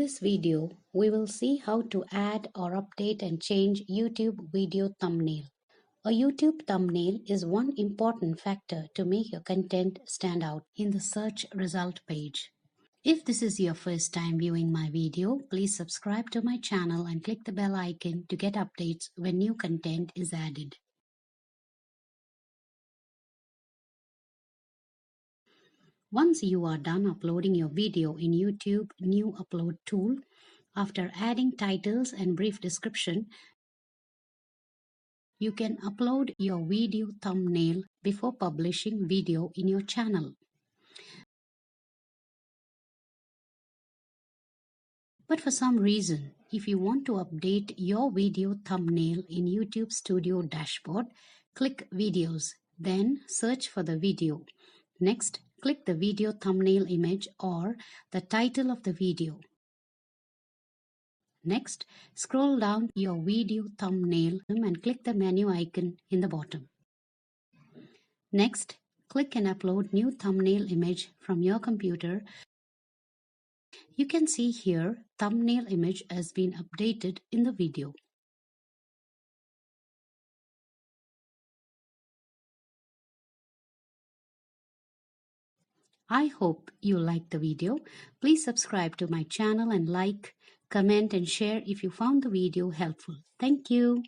In this video, we will see how to add or update and change YouTube video thumbnail. A YouTube thumbnail is one important factor to make your content stand out in the search result page. If this is your first time viewing my video, please subscribe to my channel and click the bell icon to get updates when new content is added. Once you are done uploading your video in YouTube New Upload tool, after adding titles and brief description, you can upload your video thumbnail before publishing video in your channel. But for some reason, if you want to update your video thumbnail in YouTube Studio dashboard, click Videos, then search for the video. Next, click the video thumbnail image or the title of the video. Next, scroll down your video thumbnail and click the menu icon in the bottom. Next, click and upload new thumbnail image from your computer. You can see here thumbnail image has been updated in the video. I hope you liked the video. Please subscribe to my channel and like, comment and share if you found the video helpful. Thank you.